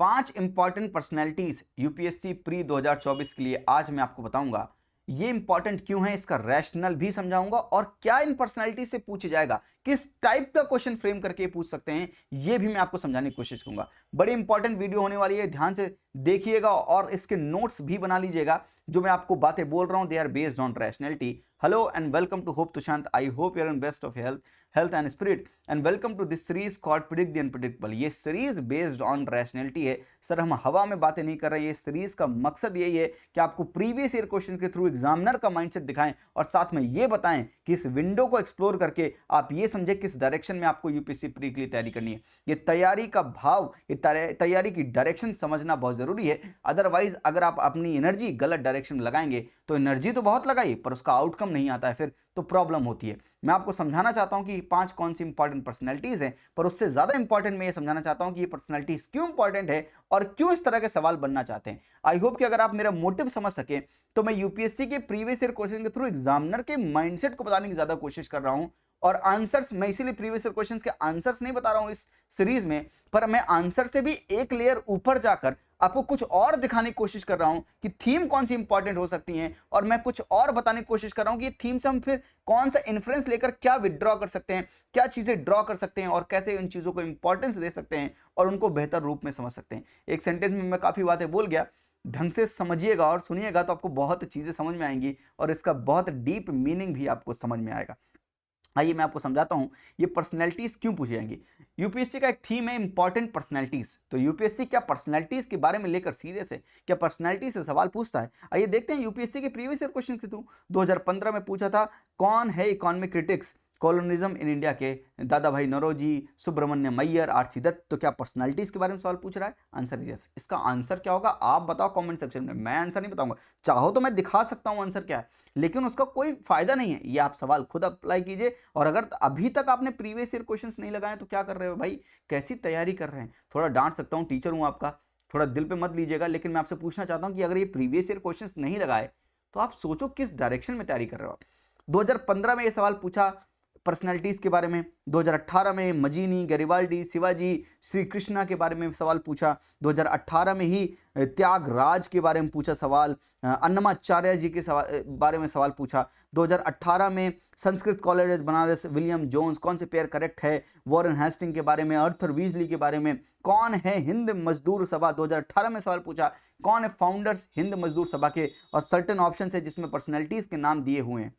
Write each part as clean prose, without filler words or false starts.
5 important personalities UPSC pre 2024 के लिए आज मैं आपको बताऊंगा। ये इंपॉर्टेंट क्यों है, इसका रैशनल भी समझाऊंगा और क्या इन पर्सनैलिटी से पूछा जाएगा, किस टाइप का क्वेश्चन फ्रेम करके पूछ सकते हैं, ये भी मैं आपको समझाने की कोशिश करूंगा। बड़ी इंपॉर्टेंट वीडियो होने वाली है, ध्यान से देखिएगा और इसके नोट्स भी बना लीजिएगा। जो मैं आपको बातें बोल रहा हूं they are based on rationality. Hello and welcome to hope Tushant. I hope you are in best of health and spirit and welcome to this series called predict the unpredictable. ये सीरीज बेस्ड ऑन रैशनैलिटी है। Sir हम हवा में बातें नहीं कर रहे। ये सीरीज का मकसद यही है कि आपको प्रीवियस ईयर क्वेश्चन के थ्रू एग्जामिनर का माइंडसेट दिखाएं और साथ में ये बताएं कि इस विंडो को एक्सप्लोर करके आप ये समझे किस डायरेक्शन में आपको यूपीएससी प्री के लिए तैयारी करनी है। ये तैयारी का भाव, ये तैयारी की डायरेक्शन समझना बहुत जरूरी है। अदरवाइज अगर आप अपनी एनर्जी गलत डायरेक्शन में लगाएंगे तो एनर्जी तो बहुत लगाई पर उसका आउटकम नहीं आता है, फिर तो प्रॉब्लम होती है। मैं आपको समझाना चाहता हूं कि 5 कौन सी इंपॉर्टेंट पर्सनैलिटीज हैं, पर उससे ज्यादा इंपॉर्टेंट मैं ये समझाना चाहता हूं कि ये पर्सनैलिटीज क्यों इंपॉर्टेंट है और क्यों इस तरह के सवाल बनना चाहते हैं। आई होप कि अगर आप मेरा मोटिव समझ सके तो मैं यूपीएससी के प्रीवियस ईयर क्वेश्चन के थ्रू एग्जामिनर के माइंडसेट को बताने की ज्यादा कोशिश कर रहा हूं। और आंसर्स मैं इसीलिए प्रीवियस ईयर क्वेश्चंस के आंसर्स नहीं बता रहा हूं इस सीरीज में, पर मैं आंसर से भी एक लेयर ऊपर जाकर आपको कुछ और दिखाने की कोशिश कर रहा हूं कि थीम कौन सी इंपॉर्टेंट हो सकती है। और मैं कुछ और बताने की कोशिश कर रहा हूं कि थीम से हम फिर कौन सा इन्फ्लुएंस लेकर क्या विड्रॉ कर सकते हैं, क्या चीजें ड्रॉ कर सकते हैं और कैसे इन चीजों को इंपॉर्टेंस दे सकते हैं और उनको बेहतर रूप में समझ सकते हैं। एक सेंटेंस में मैं काफी बातें बोल गया, ढंग से समझिएगा और सुनिएगा तो आपको बहुत चीजें समझ में आएंगी और इसका बहुत डीप मीनिंग भी आपको समझ में आएगा। आइए मैं आपको समझाता हूं ये पर्सनैलिटीज क्यों पूछी जाएंगी। यूपीएससी का एक थीम है इंपॉर्टेंट पर्सनैलिटीज। तो यूपीएससी क्या पर्सनैलिटीज के बारे में लेकर सीरियस है, क्या पर्सनैलिटी से सवाल पूछता है? आइए देखते हैं यूपीएससी के प्रीवियस ईयर क्वेश्चन के थ्रू। 2015 में पूछा था कौन है economic critics colonialism in India के? दादा भाई नौरोजी, सुब्रमण्यम अय्यर, आरसी दत्त। तो क्या पर्सनालिटीज के बारे में सवाल पूछ रहा है? Answer yes. इसका आंसर क्या होगा आप बताओ कमेंट सेक्शन में, मैं आंसर नहीं बताऊंगा। चाहो तो मैं दिखा सकता हूं आंसर क्या है, लेकिन उसका कोई फायदा नहीं है। ये आप सवाल खुद अप्लाई कीजिए। और अगर अभी तक आपने प्रीवियस ईयर क्वेश्चंस नहीं लगाए तो क्या कर रहे हो भाई, कैसी तैयारी कर रहे हैं? थोड़ा डांट सकता हूं, टीचर हूं आपका, थोड़ा दिल पे मत लीजिएगा, लेकिन मैं आपसे पूछना चाहता हूं कि अगर ये प्रीवियस ईयर क्वेश्चंस नहीं लगाए तो आप सोचो किस डायरेक्शन में तैयारी कर रहे हो। 2015 में ये सवाल पूछा पर्सनैलिटीज के बारे में। 2018 में मजीनी, गैरिबाल्डी, शिवाजी, श्री कृष्णा के बारे में सवाल पूछा। 2018 में ही त्यागराज के बारे में पूछा सवाल। अन्नमाचार्य जी के बारे में सवाल पूछा। 2018 में Sanskrit college Banaras, William Jones, कौन से पेयर करेक्ट है? वॉरेन हेस्टिंग के बारे में, अर्थर वीजली के बारे में। कौन है हिंद मजदूर सभा? 2018 में सवाल पूछा कौन है फाउंडर्स हिंद मजदूर सभा के? और सर्टेन ऑप्शन है जिसमें पर्सनैलिटीज के नाम दिए हुए हैं।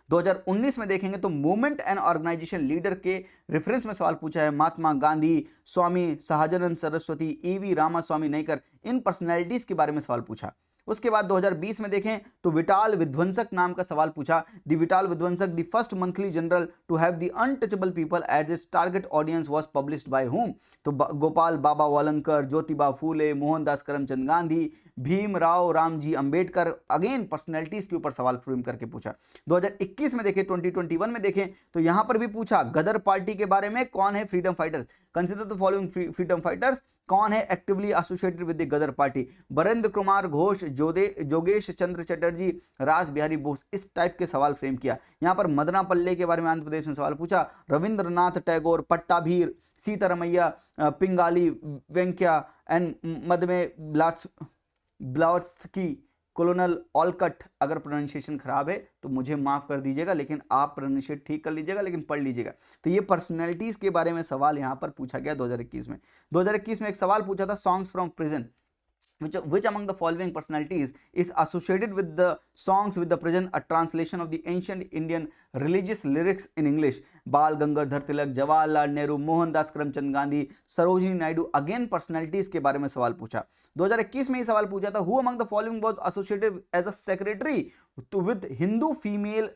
2019 में देखेंगे तो मूवमेंट एंड ऑर्गेनाइजेशन लीडर के रेफरेंस में सवाल पूछा है। महात्मा गांधी, स्वामी सहजानंद सरस्वती, ईवी रामास्वामी नायकर, इन पर्सनैलिटीज के बारे में सवाल पूछा। उसके बाद 2020 में देखें तो विटाल विध्वंसक नाम का सवाल पूछा। The Vital Vidhvansak, the first monthly journal to have the untouchable people at this target audience was published by whom? तो गोपाल बाबा वालंकर, ज्योतिबा फूले, मोहनदास करमचंद गांधी, भीमराव रामजी अंबेडकर। अगेन पर्सनैलिटीज के ऊपर सवाल फ्रेम करके पूछा। 2021 में देखें, 2021 में देखें तो यहां पर भी पूछा गदर पार्टी के बारे में, कौन है freedom fighters? Consider the following freedom fighters, कौन है actively associated with the Ghadar party? Barendra Kumar Ghosh, जोगेश चंद्र चटर्जी, रास बिहारी बोस। इस टाइप के सवाल फ्रेम किया। यहां पर मदनापल्ले के बारे में आंध्र प्रदेश में सवाल पूछा। रविंद्रनाथ टैगोर, पट्टाभीर, सीतारमैया, पिंगाली वेंकैया एंड मदमे ब्लाट्सकी, कोलोनल ऑलकट। अगर प्रोनाउंसिएशन खराब है तो मुझे माफ कर दीजिएगा, लेकिन आप प्रोनाउंसिएट ठीक कर लीजिएगा, लेकिन पढ़ लीजिएगा। तो ये पर्सनैलिटीज के बारे में सवाल यहां पर पूछा गया 2021 में। 2021 में एक सवाल पूछा था songs from prison, which among the following personalities is associated with the songs with the prison? A translation of the ancient Indian religious lyrics in English. बाल गंगाधर तिलक, जवाहरलाल नेहरू, मोहनदास करमचंद गांधी, सरोजिनी नायडू। अगेन पर्सनैलिटीज के बारे में सवाल पूछा। 2021 में ये सवाल पूछा था who among the following was associated as a secretary with Hindu female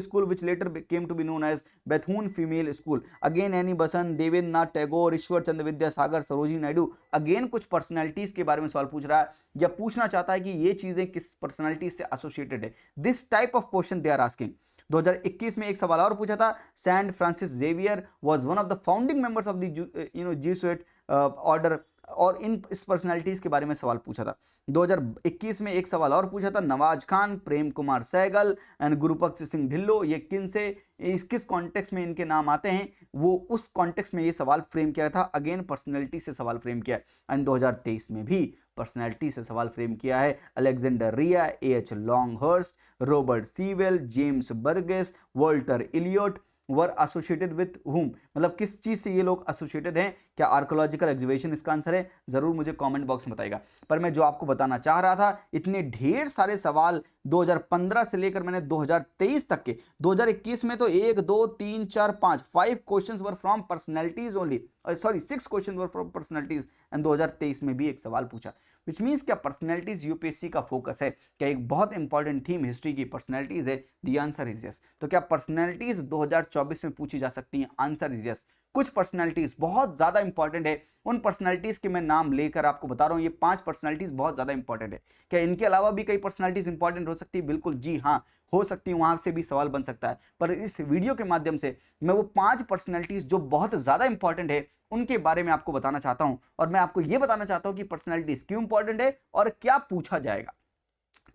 school which later came to be known as Bethune Female School? Again Annie Besant, Debendra Nath Tagore, Ishwar Chandra Vidyasagar, Sarojini Naidu. Again कुछ पर्सनैलिटीज के बारे में सवाल पूछ रहा है या पूछना चाहता है कि ये चीजें किस पर्सनैलिटी से एसोसिएटेड है। This type of question they are asking. 2021 में एक सवाल और पूछा था saint Francis Xavier was one of the founding members of the Jesuit order, और इस पर्सनालिटीज के बारे में सवाल पूछा था। 2021 में एक सवाल और पूछा था नवाज खान, प्रेम कुमार सहगल एंड गुरुबख्श सिंह ढिल्लो, ये किन से किस कॉन्टेक्स्ट में इनके नाम आते हैं, वो उस कॉन्टेक्स्ट में ये सवाल फ्रेम किया था। अगेन पर्सनैलिटी से सवाल फ्रेम किया है, एंड 2023 में भी पर्सनैलिटी से सवाल फ्रेम किया है। Alexander Rea, H Longhurst, Robert Sewell, James Burgess, Walter Elliot were associated with whom, मतलब किस चीज से ये लोग एसोसिएटेड हैं। क्या आर्कोलॉजिकल एग्जीबिशन इसका आंसर है? जरूर मुझे कमेंट बॉक्स में बताइएगा। पर मैं जो आपको बताना चाह रहा था, इतने ढेर सारे सवाल 2015 से लेकर मैंने 2023 तक के, 2021 में तो 1 2 3 4 5 questions were from personalities only, sorry 6 question were from personalities, and 2023 में भी एक सवाल पूछा। विच मीन्स क्या पर्सनैलिटीज यूपीएससी का फोकस है? क्या एक बहुत इंपॉर्टेंट थीम हिस्ट्री की पर्सनैलिटीज है? The answer is yes. तो क्या पर्सनैलिटीज 2024 में पूछी जा सकती हैं? Answer is yes. कुछ पर्सनैलिटीज बहुत ज्यादा इंपॉर्टेंट है, उन पर्सनैलिटीज के मैं नाम लेकर आपको बता रहा हूं। ये 5 पर्सनैलिटीज बहुत ज्यादा इंपॉर्टेंट है। क्या इनके अलावा भी कई पर्सनैलिटीज इंपॉर्टेंट हो सकती है? बिल्कुल जी हाँ, हो सकती है, वहां से भी सवाल बन सकता है। पर इस वीडियो के माध्यम से मैं वो 5 पर्सनैलिटीज जो बहुत ज्यादा इंपॉर्टेंट है उनके बारे में आपको बताना चाहता हूं, और मैं आपको यह बताना चाहता हूं कि पर्सनैलिटीज क्यों इंपॉर्टेंट है और क्या पूछा जाएगा।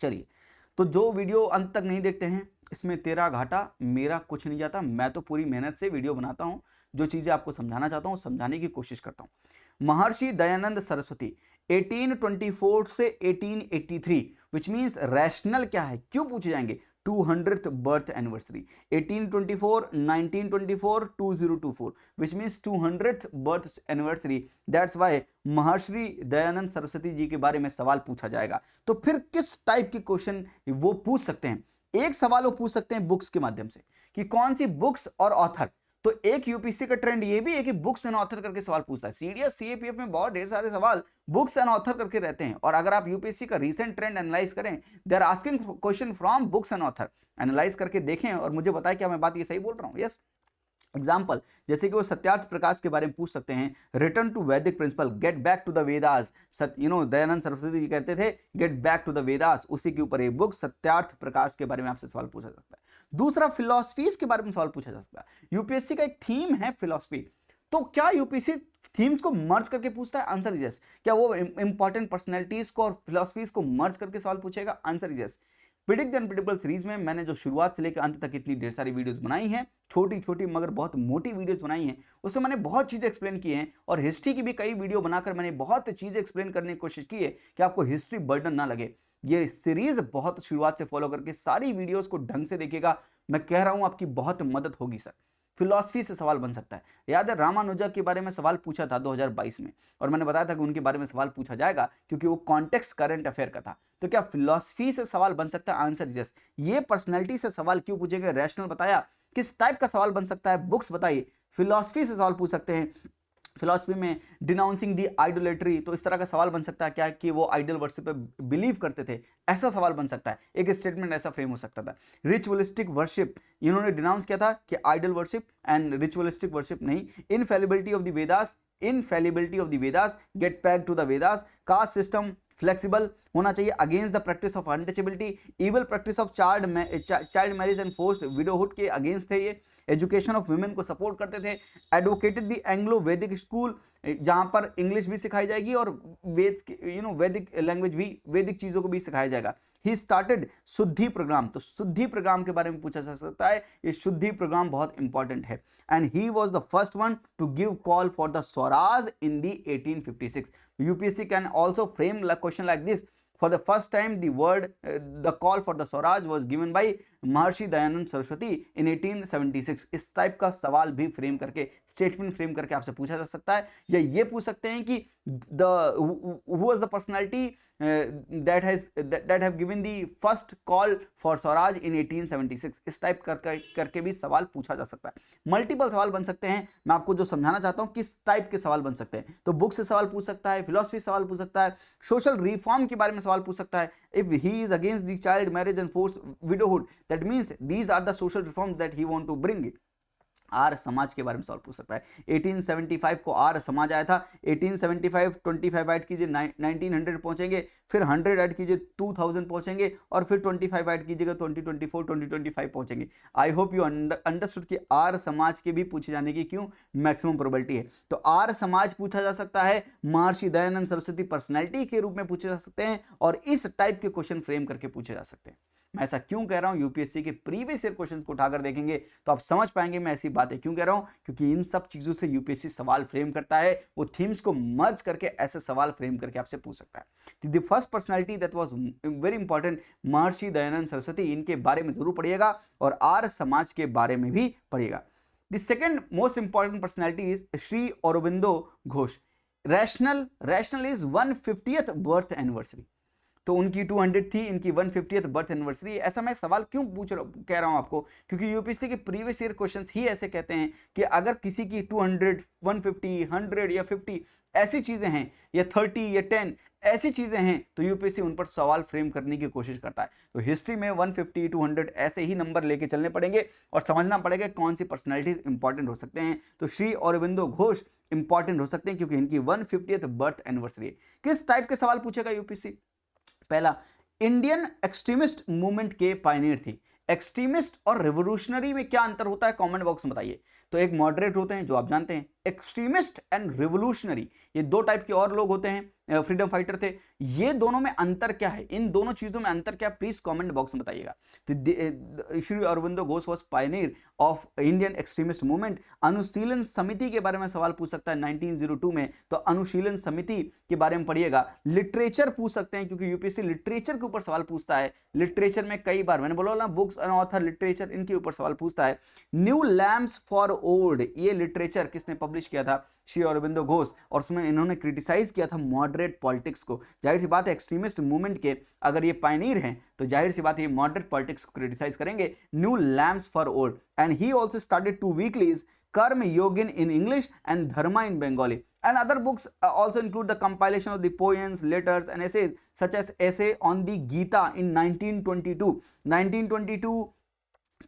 चलिए, तो जो वीडियो अंत तक नहीं देखते हैं, इसमें तेरा घाटा मेरा कुछ नहीं जाता। मैं तो पूरी मेहनत से वीडियो बनाता हूं, जो चीजें आपको समझाना चाहता हूं समझाने की कोशिश करता हूं। महर्षि दयानंद सरस्वती 1824 से 1883, विच मीन्स रैशनल क्या है, क्यों पूछे जाएंगे? 200th birth anniversary, 1824, 1924, 2024, which means 200th birth anniversary. That's why Maharshi Dayanand Saraswati जी के बारे में सवाल पूछा जाएगा। तो फिर किस टाइप के क्वेश्चन वो पूछ सकते हैं? एक सवाल वो पूछ सकते हैं बुक्स के माध्यम से, कि कौन सी बुक्स और ऑथर। तो एक यूपीएससी का ट्रेंड ये भी है कि बुक्स एंड ऑथर करके सवाल पूछता है। सीडीएस सीएपीएफ में बहुत ढेर सारे सवाल बुक्स एंड ऑथर करके रहते हैं, और अगर आप यूपीएससी का रीसेंट ट्रेंड एनालाइज करें, they are asking question from books and author. Analyze करके देखें और मुझे बताएं क्या मैं बात ये सही बोल रहा हूं। यस, एग्जाम्पल जैसे कि वो सत्यार्थ प्रकाश के बारे में पूछ सकते हैं, return to Vedic principle, get back to the Vedas. Dayanand Saraswati ji कहते थे get back to the Vedas, उसी के ऊपर एक बुक सत्यार्थ प्रकाश के बारे में आपसे सवाल पूछा जा सकता है। दूसरा, फिलॉसफीज के बारे में सवाल पूछा जा सकता है। यूपीएससी का एक थीम है फिलॉसफी, तो क्या यूपीएससी थीम्स को मर्ज करके पूछता है? Answer is yes. क्या वो इंपॉर्टेंट पर्सनैलिटीज को और फिलॉसफीज को मर्ज करके सवाल पूछेगा? Answer is yes. Predict the unpredictable series में मैंने जो शुरुआत से लेकर अंत तक इतनी ढेर सारी वीडियोस बनाई हैं, छोटी छोटी मगर बहुत मोटी वीडियोस बनाई हैं, उसमें मैंने बहुत चीजें एक्सप्लेन की हैं, और हिस्ट्री की भी कई वीडियो बनाकर मैंने बहुत चीजें एक्सप्लेन करने की कोशिश की है कि आपको हिस्ट्री बर्डन ना लगे। ये सीरीज बहुत शुरुआत से फॉलो करके सारी वीडियोस को ढंग से देखेगा, मैं कह रहा हूं आपकी बहुत मदद होगी सर। फिलॉसफी से सवाल बन सकता है। याद है रामानुजा के बारे में सवाल पूछा था 2022 में, और मैंने बताया था कि उनके बारे में सवाल पूछा जाएगा क्योंकि वो कॉन्टेक्स्ट करंट अफेयर का था। तो क्या फिलॉसफी से सवाल बन सकता है? Answer yes. ये पर्सनैलिटी से सवाल क्यों पूछेंगे? रैशनल बताया। किस टाइप का सवाल बन सकता है? बुक्स बताइए। फिलॉसफी से सवाल पूछ सकते हैं, फिलॉसफी में डिनाउंसिंग दी आइडोलेटरी, तो इस तरह का सवाल बन सकता है क्या कि वो आइडल वर्शिप पे बिलीव करते थे, ऐसा सवाल बन सकता है। एक स्टेटमेंट ऐसा फ्रेम हो सकता था। रिचुअलिस्टिक वर्शिप, इन्होंने डिनाउंस किया था कि idol worship and ritualistic worship नहीं। Infallibility of the Vedas, infallibility of the Vedas, get back to the Vedas. Caste system flexible होना चाहिए, against the practice of untouchability, evil practice of child marriage and forced widowhood के against थे ये। Education of women को support करते थे। Advocated the Anglo Vedic school, जहां पर इंग्लिश भी सिखाई जाएगी और वैदिक लैंग्वेज भी, वैदिक चीजों को भी सिखाया जाएगा। ही स्टार्टेड शुद्धि प्रोग्राम, तो शुद्धि प्रोग्राम के बारे में पूछा जा सकता है, ये शुद्धि प्रोग्राम बहुत इंपॉर्टेंट है। And he was the first one two give call for the Swaraj in the 1856। UPSC can also frame a question like this. For the first time, the call for the Swaraj was given by Maharshi Dayanand Saraswati in 1876। इस type का सवाल भी frame करके, statement frame करके आपसे पूछा जा सकता है, या ये पूछ सकते हैं कि who was the personality that have given the first call for Swaraj in 1876। इस टाइप करके भी सवाल पूछा जा सकता है। मल्टीपल सवाल बन सकते हैं। मैं आपको जो समझाना चाहता हूं किस टाइप के सवाल बन सकते हैं, तो बुक से सवाल पूछ सकता है, फिलॉसफी सवाल पूछ सकता है, सोशल रिफॉर्म के बारे में सवाल पूछ सकता है। If he is against the child marriage and force widowhood, that means these are the social reform that he want to bring it. Arya Samaj के बारे में सवाल पूछ सकता है। 1875 को आर्य समाज आया था। 1875 25 ऐड कीजिए 1900 पहुंचेंगे, फिर 100 ऐड कीजिए 2000 पहुंचेंगे, और फिर 25 ऐड कीजिएगा 2024 2025 पहुंचेंगे। आई होप यू अंडरस्टूड कि आर्य समाज के भी पूछे जाने की क्यों मैक्सिमम प्रोबेबिलिटी है। तो आर्य समाज पूछा जा सकता है, महर्षि दयानंद सरस्वती पर्सनैलिटी के रूप में पूछे जा सकते हैं, और इस टाइप के क्वेश्चन फ्रेम करके पूछे जा सकते हैं। मैं ऐसा क्यों कह रहा हूं, यूपीएससी के प्रीवियस ईयर क्वेश्चंस को उठाकर देखेंगे तो आप समझ पाएंगे मैं ऐसी बातें क्यों कह रहा हूं, क्योंकि इन सब चीजों से यूपीएससी सवाल फ्रेम करता है, वो थीम्स को मर्ज करके ऐसे सवाल फ्रेम करके आपसे पूछ सकता है। The first personality that was very important, Maharshi Dayanand Saraswati, इनके बारे में जरूर पढ़िएगा और आर्य समाज के बारे में भी पढ़िएगा। The second most important personality is Shri Aurobindo Ghosh. Rational is 150th birth anniversary, तो उनकी 200 थी, इनकी 150th बर्थ एनिवर्सरी। ऐसा मैं सवाल क्यों कह रहा हूं आपको, क्योंकि यूपीएससी के प्रीवियस ईयर क्वेश्चंस ही ऐसे कहते हैं कि अगर किसी की 200, 150, 100 या 50 ऐसी चीजें हैं, या 30 या 10 ऐसी चीजें हैं, तो यूपीएससी उन पर सवाल फ्रेम करने की कोशिश करता है। तो हिस्ट्री में 150, 200 ऐसे ही नंबर लेके चलने पड़ेंगे और समझना पड़ेगा कौन सी पर्सनैलिटीज इंपॉर्टेंट हो सकते हैं। तो श्री अरबिंदो घोष इंपॉर्टेंट हो सकते हैं क्योंकि इनकी 150th बर्थ एनिवर्सरी। किस टाइप के सवाल पूछेगा यूपीएससी? पहला, इंडियन एक्सट्रीमिस्ट मूवमेंट के पायनियर थी। एक्सट्रीमिस्ट और रिवोल्यूशनरी में क्या अंतर होता है, कमेंट बॉक्स में बताइए। तो एक मॉडरेट होते हैं जो आप जानते हैं, एक्सट्रीमिस्ट एंड रिवोल्यूशनरी, ये दो टाइप के और लोग होते हैं, फ्रीडम फाइटर थे। ये दोनों में अंतर क्या है, इन दोनों चीजों में अंतर क्या, प्लीज कमेंट बॉक्स में बताइएगा। तो Shri Aurobindo Ghosh was pioneer of Indian extremist movement. Anushilan Samiti के बारे में सवाल पूछ सकता है 1902 में, तो अनुशीलन समिति के बारे में पढ़िएगा। लिटरेचर पूछ सकते हैं क्योंकि यूपीएससी लिटरेचर के ऊपर सवाल पूछता है। लिटरेचर में कई बार मैंने बोला ना, बुक्स एंड ऑथर, लिटरेचर, इनके ऊपर सवाल पूछता है। न्यू लैम्प्स फॉर ओल्ड, ये लिटरेचर किसने पब्लिश किया था, श्री अरबिंदो घोष, और उसमें इन्होंने क्रिटिसाइज किया था मॉडरेट पॉलिटिक्स को। जाहिर सी बात है एक्सट्रीमिस्ट मूवमेंट के अगर ये पायनियर हैं तो जाहिर सी बात है ये मॉडरेट पॉलिटिक्स को क्रिटिसाइज करेंगे। New lamps for old, and he also started 2 weeklies, कर्म योगिन in English and Dharma in Bengali, and other books also include the compilation of the poems, letters and essays such as essay on the Gita in 1922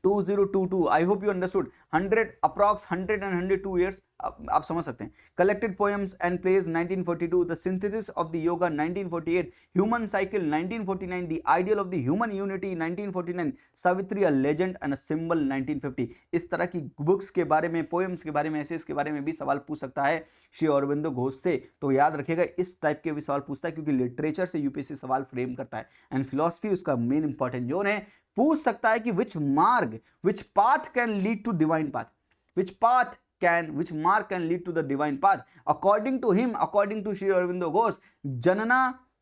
2022। I hope you understood. 100 approx 100 and 102 years आप समझ सकते हैं। Collected poems and plays 1942, the synthesis of the yoga 1948, human cycle 1949, the ideal of the human unity 1949, Savitri a legend and a symbol 1950। इस तरह की books के बारे में, पोएम्स के बारे में, एसेस के बारे में भी सवाल पूछ सकता है श्री अरबिंदो घोष से। तो याद रखिएगा इस टाइप के भी सवाल पूछता है क्योंकि लिटरेचर से यूपीएससी सवाल फ्रेम करता है एंड फिलॉसफी उसका मेन इंपॉर्टेंट जोन है। पूछ सकता है कि which path can lead to divine path, which mark can lead to the divine path according to him, according to Sri Aurobindo Ghosh।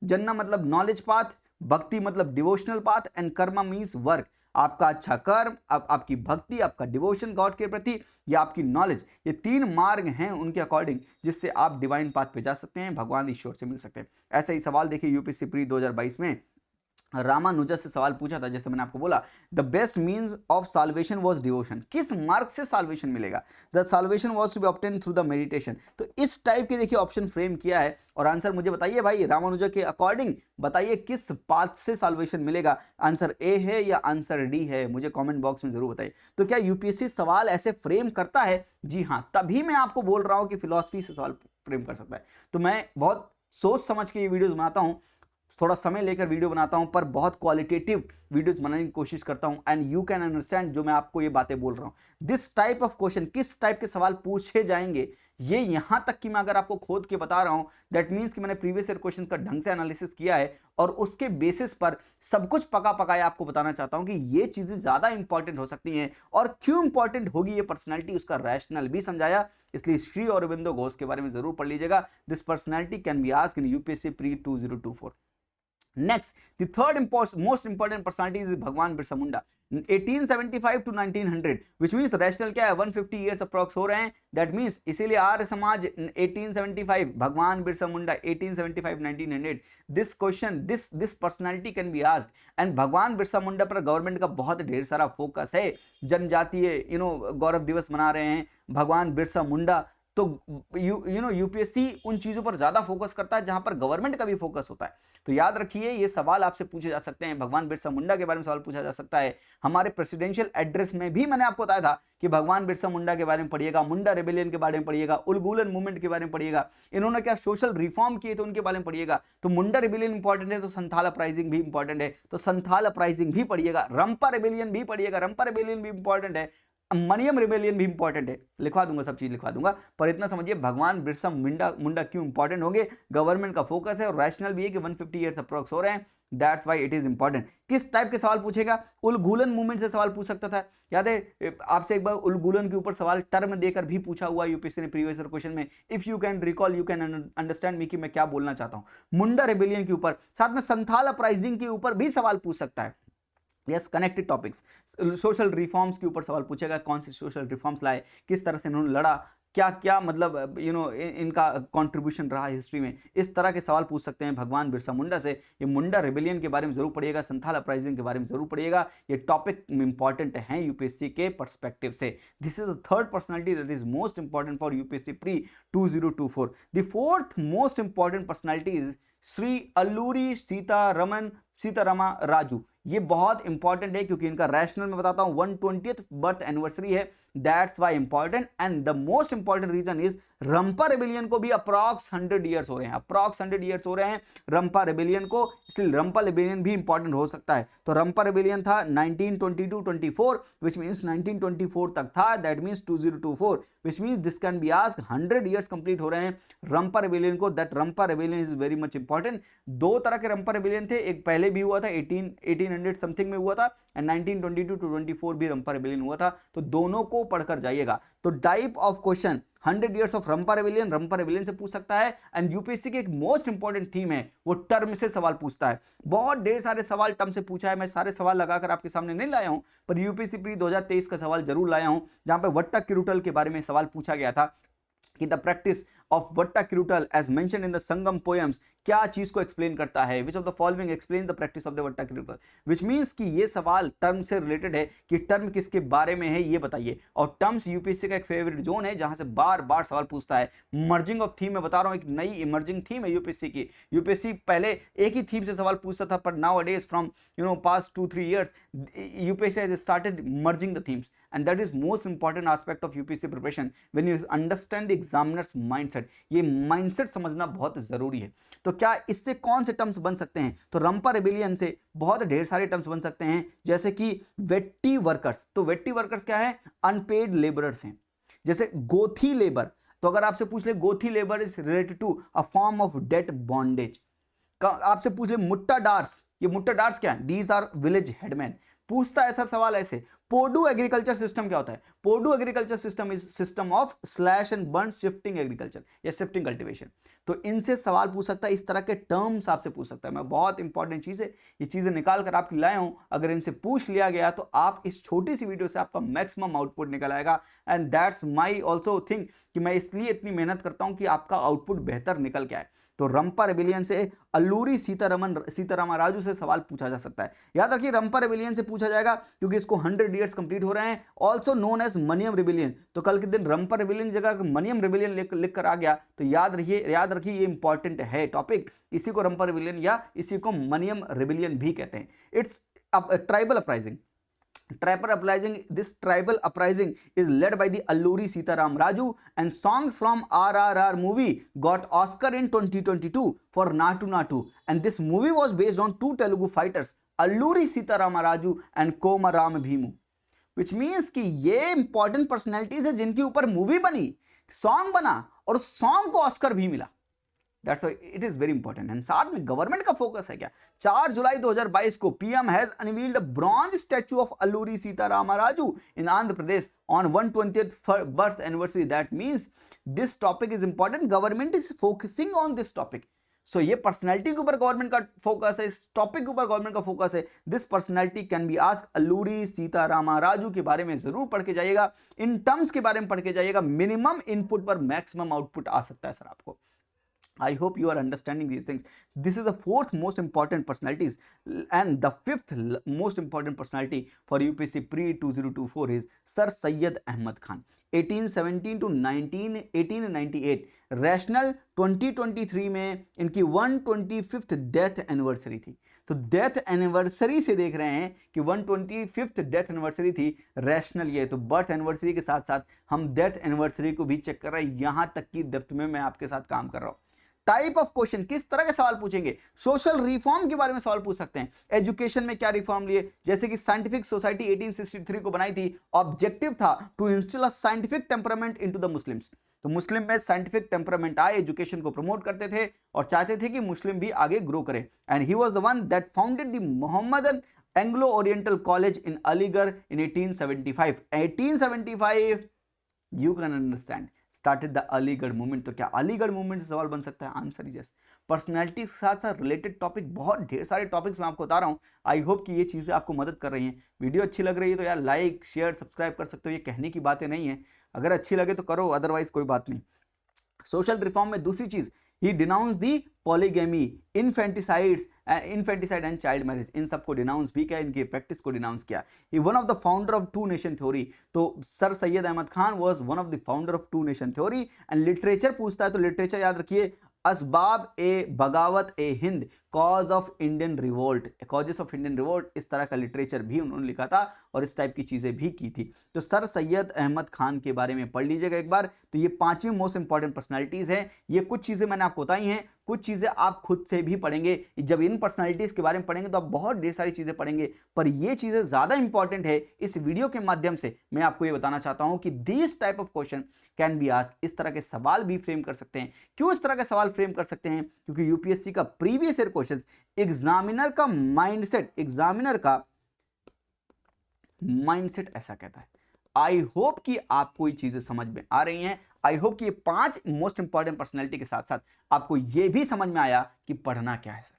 जनना मतलब नॉलेज पाथ, भक्ति मतलब devotional path, and Karma means work. आपका अच्छा कर्म, आपकी भक्ति, आपका डिवोशन गॉड के प्रति, या आपकी नॉलेज, ये 3 मार्ग हैं उनके अकॉर्डिंग जिससे आप डिवाइन पाथ पे जा सकते हैं, भगवान ईश्वर से मिल सकते हैं। ऐसा ही सवाल देखिए यूपीएससी प्री 2022 में रामानुजा से सवाल पूछा था, जैसे मैंने आपको बोला the best means of salvation was devotion. किस मार्ग से साल्वेशन मिलेगा, the salvation was to be obtain through the meditation. तो इस टाइप के देखिए ऑप्शन फ्रेम किया है और आंसर मुझे बताइए भाई, रामानुजा के अकॉर्डिंग बताइए किस पाथ से साल्वेशन मिलेगा, आंसर ए है या आंसर डी है, मुझे कमेंट बॉक्स में जरूर बताइए। तो क्या यूपीएससी सवाल ऐसे फ्रेम करता है? जी हाँ, तभी मैं आपको बोल रहा हूं कि फिलॉसफी से सवाल फ्रेम कर सकता है। तो मैं बहुत सोच समझ के ये वीडियोस बनाता हूं, थोड़ा समय लेकर वीडियो बनाता हूं, पर बहुत क्वालिटेटिव वीडियोस बनाने की कोशिश करता हूं एंड यू कैन अंडरस्टैंड जो मैं आपको ये बातें बोल रहा हूं। दिस टाइप ऑफ क्वेश्चन, किस टाइप के सवाल पूछे जाएंगे, ये यहां तक कि मैं अगर आपको खोद के बता रहा हूं, दैट मीन्स कि मैंने प्रीवियस ईयर क्वेश्चन का ढंग से एनालिसिस किया है और उसके बेसिस पर सब कुछ पका पकाया आपको बताना चाहता हूं कि ये चीजें ज्यादा इंपॉर्टेंट हो सकती हैं और क्यों इंपॉर्टेंट होगी ये पर्सनैलिटी, उसका रैशनल भी समझाया। इसलिए श्री अरबिंदो घोष के बारे में जरूर पढ़ लीजिएगा। This personality can be asked in UPSC pre 2024। Next, the third most important personality is भगवान Birsa Munda. 1875 to 1900, which means rational क्या है, 150 years अप्रॉक्स हो रहे हैं। दैट मीन्स इसीलिए आर्य समाज 1875, भगवान Birsa Munda 1875 1900। This question, this personality can be asked and भगवान बिरसा मुंडा पर गवर्नमेंट का बहुत ढेर सारा फोकस है। जनजातीय गौरव दिवस मना रहे हैं, भगवान बिरसा मुंडा, तो यूपीएससी उन चीजों पर ज्यादा फोकस करता है जहां पर गवर्नमेंट का भी फोकस होता है। तो याद रखिए ये सवाल आपसे पूछे जा सकते हैं। भगवान बिरसा मुंडा के बारे में सवाल पूछा जा सकता है। हमारे प्रेसिडेंशियल एड्रेस में भी मैंने आपको बताया था कि भगवान बिरसा मुंडा के बारे में पढ़िएगा, मुंडा रेबेलियन के बारे में पढ़िएगा, उलगुलन मूवमेंट के बारे में पढ़िएगा, इन्होंने क्या सोशल रिफॉर्म किए थे उनके बारे में पढ़िएगा। तो मुंडा रेबेलियन इंपॉर्टेंट है तो संथाल अपराइजिंग भी इंपॉर्टेंट है, तो संथाल अपराइजिंग भी पढ़िएगा। रंपा रेबेलियन भी पढ़िएगा, रंपा रेबेलियन भी इंपॉर्टेंट है। मनियम रिबेलियन भी इंपॉर्टेंट है, लिखवा दूंगा, सब चीज लिखवा दूंगा, पर इतना समझिए भगवान बिरसा मुंडा क्यों इंपॉर्टेंट होंगे, गवर्नमेंट का फोकस है और रैशनल भी है कि 150 ईयर्स अप्रोक्स हो रहे हैं, that's why it is important. किस टाइप के सवाल पूछेगा, उलगुलन मूवमेंट से सवाल पूछ सकता था, याद है आपसे एक बार उलगुलन के ऊपर सवाल टर्म देकर भी पूछा हुआ यूपीएससी ने प्रीवियस ईयर क्वेश्चन में, if you can recall you can understand me कि मैं क्या बोलना चाहता हूं। मुंडा रेबेलियन के ऊपर, साथ में संथाल अपराइजिंग के ऊपर भी सवाल पूछ सकता है, yes connected topics. Social reforms के ऊपर सवाल पूछेगा, कौन से सोशल रिफॉर्म्स लाए, किस तरह से इन्होंने लड़ा, क्या क्या मतलब इनका कंट्रीब्यूशन रहा हिस्ट्री में, इस तरह के सवाल पूछ सकते हैं भगवान बिरसा मुंडा से। ये मुंडा रेबेलियन के बारे में जरूर पढ़िएगा, संथाल अपराइजिंग के बारे में जरूर पढ़िएगा, ये टॉपिक इंपॉर्टेंट हैं यूपीएससी के पर्सपेक्टिव से। This is the third personality that is most important for UPSC pre 2024। The fourth most important personality is Shri Alluri Sitarama Raju. ये बहुत इंपॉर्टेंट है क्योंकि इनका रैशनल में बताता हूं 120th बर्थ एनिवर्सरी है, that's why important. And the most important reason is Rampa rebellion को भी अप्रॉक्स 100 ईयर्स हो रहे हैं, अप्रॉक्स 100 ईयर्स हो रहे हैं रंपा रेबेलियन को, इसलिए रंपा रेबेलियन भी इंपॉर्टेंट हो सकता है। तो रंपा रेबेलियन था 1922-24 विच मीन्स 1924 तक था, that means 2024 which means this can be asked 100 years complete हो रहे हैं रंपा रेबेलियन को, that Rampa rebellion is very much important. दो तरह के रंपा रेबेलियन थे, एक पहले भी हुआ था 1800 समथिंग में हुआ था, एंड 1922-24 भी रंपा रेबेलियन हुआ था, तो दोनों को पढ़कर जाइएगा। तो type of question 100 years of Rampa rebellion से पूछ सकता है। एंड यूपीएससी की एक मोस्ट इंपॉर्टेंट थीम है वो टर्म से सवाल पूछता है, बहुत ढेर सारे सवाल टर्म से पूछा है, मैं सारे सवाल लगाकर आपके सामने नहीं लाया हूं, पर यूपीएससी प्री 2023 का सवाल जरूर लाया हूं, जहां पे वट्टाकिरुटल के बारे में सवाल पूछा गया था कि the practice of Vattakirutal as mentioned in the Sangam poems क्या चीज को एक्सप्लेन करता है, which of the following explain the practice of the Vattakirutal, which means कि ये सवाल टर्म से रिलेटेड है कि टर्म किसके बारे में है ये बताइए। और टर्म्स यूपीएससी का एक फेवरेट जोन है जहां से बार बार सवाल पूछता है। मर्जिंग ऑफ थीम में बता रहा हूं, एक नई इमर्जिंग थीम है यूपीएससी की। यूपीएससी पहले एक ही थीम से सवाल पूछता था, पर नाउ अडेज from past 2-3 years UPSC has started merging the themes, and that is most important aspect of UPSC preparation when you understand the examiner's mindset। ये mindset समझना बहुत जरूरी है। तो क्या इससे कौन से टर्म्स बन सकते हैं, तो रंपा रेबेलियन से बहुत ढेर सारे टर्म्स बन सकते हैं, जैसे कि वेट्टी वर्कर्स। तो वेट्टी वर्कर्स क्या है, अनपेड लेबरर्स हैं। जैसे गोथी लेबर, तो अगर आपसे पूछ ले Gothi labour is related to a form of debt bondage. आपसे पूछ ले मुट्टा डार्स, ये मुट्टा डार्स क्या है, दीज आर विलेज हेडमैन। पूछता है ऐसा सवाल ऐसे। पोडू एग्रीकल्चर सिस्टम क्या होता है, Podu agriculture system is system of slash and burn shifting agriculture या शिफ्टिंग कल्टीवेशन। तो इनसे सवाल पूछ सकता है, इस तरह के टर्म्स आपसे पूछ सकता है। मैं बहुत इंपॉर्टेंट चीज है, ये चीजें निकाल कर आपकी लाया हूं, अगर इनसे पूछ लिया गया तो आप इस छोटी सी वीडियो से आपका मैक्सिमम आउटपुट निकल आएगा। And that's my also think कि मैं इसलिए इतनी मेहनत करता हूं कि आपका आउटपुट बेहतर निकल के आए। तो रंपा रेबेलियन से अल्लूरी सीतारामा राजू से सवाल पूछा जा सकता है। याद रखिए रंपा रेबेलियन से पूछा जाएगा क्योंकि इसको 100 ईयर्स कंप्लीट हो रहे हैं, ऑल्सो नोन एज मनियम रेबेलियन। तो कल के दिन रंपा रेबेलियन की जगह मनियम रेबेलियन लिख कर आ गया तो याद रखिए ये इंपॉर्टेंट है टॉपिक। इसी को रंपा रेबेलियन या इसी को मनियम रेबेलियन भी कहते हैं। It's tribal uprising. This tribal uprising is led by the Alluri Sitaram Raju, and songs from RRR movie got Oscar in 2022 for Natu Natu, and this movie was based on two Telugu fighters Alluri Sitaram Raju and Komaram Bhimu, which means कि ये important personalities है जिनके ऊपर movie बनी, song बना और उस song को ऑस्कर भी मिला। That's why it is very important। and साथ में गवर्नमेंट का फोकस है क्या, 4 जुलाई 2022 को PM has unveiled a bronze statue of Alluri Sitarama Raju in Andhra Pradesh on 120th birth anniversary. That means this topic is important, government is focusing on this topic. So ये personality के ऊपर गवर्नमेंट का फोकस है, इस टॉपिक के ऊपर गवर्नमेंट का फोकस है। This personality can be asked. Alluri Sitarama Raju के बारे में जरूर पढ़ के जाइएगा, इन टर्म्स के बारे में पढ़ के जाइएगा। मिनिमम इनपुट पर मैक्सिमम आउटपुट आ सकता है सर आपको। I hope you are understanding these things. This is the fourth most important personalities, and the fifth most important personality for UPSC pre 2024 is Sir Syed Ahmad Khan, 1817 to 1898। Rational 2023 में इनकी 125th death anniversary थी। तो death anniversary से देख रहे हैं कि 125th death anniversary थी रैशनल ये। तो बर्थ एनिवर्सरी के साथ साथ हम डेथ एनिवर्सरी को भी चेक कर रहे हैं, यहां तक की डेप्थ में मैं आपके साथ काम कर रहा हूं। टाइप ऑफ क्वेश्चन, किस तरह के सवाल पूछेंगे। सोशल रिफॉर्म के बारे में सवाल पूछ सकते हैं, एजुकेशन में क्या रिफॉर्म लिए, जैसे कि साइंटिफिक सोसाइटी 1863 को बनाई थी, ऑब्जेक्टिव था to instil a scientific temperament into the Muslims. तो मुस्लिम में साइंटिफिक टेम्परामेंट आए, एजुकेशन को प्रमोट करते थे और चाहते थे कि मुस्लिम भी आगे ग्रो करें। And he was the one that founded the Mohammedan Anglo oriental college in Aligarh in 1875। 1875 you can understand started the Aligarh movement. तो क्या अलीगढ़ मूवमेंट से सवाल बन सकता है? Answer is yes. पर्सनैलिटी के साथ साथ रिलेटेड टॉपिक, बहुत ढेर सारे टॉपिक्स मैं आपको बता रहा हूँ। आई होप कि ये चीज़ें आपको मदद कर रही हैं। वीडियो अच्छी लग रही है तो यार लाइक शेयर सब्सक्राइब कर सकते हो, ये कहने की बातें नहीं है, अगर अच्छी लगे तो करो, अदरवाइज कोई बात नहीं। सोशल रिफॉर्म में दूसरी चीज, he denounce the polygamy, infanticide and child marriage, इन सबको डिनाउंस भी किया, इनकी प्रैक्टिस को डिनाउंस किया। He one of the founder of two nation theory, तो sir Syed Ahmad Khan was one of the founder of two nation theory. And literature पूछता है तो लिटरेचर याद रखिए, Asbab e Baghawat e Hind, cause of Indian revolt, causes of Indian revolt, इस तरह का लिटरेचर भी उन्होंने लिखा था और इस टाइप की चीजें भी की थी। तो सर सैयद अहमद खान के बारे में पढ़ लीजिएगा एक बार। तो ये 5वीं मोस्ट इंपॉर्टेंट पर्सनालिटीज हैं। ये कुछ चीजें मैंने आपको बताई हैं, कुछ चीजें आप खुद से भी पढ़ेंगे। जब इन पर्सनालिटीज के बारे में पढ़ेंगे तो आप बहुत ढेर सारी चीजें पढ़ेंगे, पर ये चीजें ज्यादा इंपॉर्टेंट है। इस वीडियो के माध्यम से मैं आपको ये बताना चाहता हूं कि this type of question can be asked, इस तरह के सवाल भी फ्रेम कर सकते हैं। क्यों इस तरह के सवाल फ्रेम कर सकते हैं? क्योंकि यूपीएससी का प्रीवियस ईयर क्वेश्चन, एग्जामिनर का माइंडसेट ऐसा कहता है। आई होप कि आपको ये चीजें समझ में आ रही हैं। आई होप कि ये 5 मोस्ट इंपॉर्टेंट पर्सनैलिटी के साथ साथ आपको ये भी समझ में आया कि पढ़ना क्या है। सर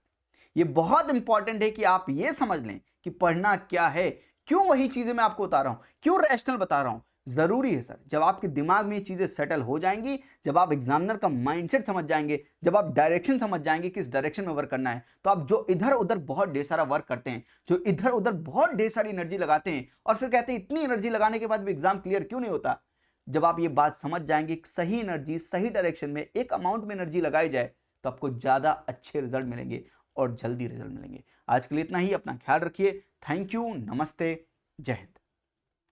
ये बहुत इंपॉर्टेंट है कि आप ये समझ लें कि पढ़ना क्या है। क्यों वही चीजें मैं आपको बता रहा हूं, क्यों रैशनल बता रहा हूं, जरूरी है सर। जब आपके दिमाग में ये चीजें सेटल हो जाएंगी, जब आप एग्जामिनर का माइंडसेट समझ जाएंगे, जब आप डायरेक्शन समझ जाएंगे किस डायरेक्शन में वर्क करना है, तो आप जो इधर उधर बहुत ढेर सारा वर्क करते हैं, जो इधर उधर बहुत ढेर सारी एनर्जी लगाते हैं और फिर कहते हैं इतनी एनर्जी लगाने के बाद भी एग्जाम क्लियर क्यों नहीं होता, जब आप ये बात समझ जाएंगे, सही एनर्जी सही डायरेक्शन में एक अमाउंट में एनर्जी लगाई जाए तो आपको ज्यादा अच्छे रिजल्ट मिलेंगे और जल्दी रिजल्ट मिलेंगे। आज के लिए इतना ही, अपना ख्याल रखिए। थैंक यू, नमस्ते, जय हिंद।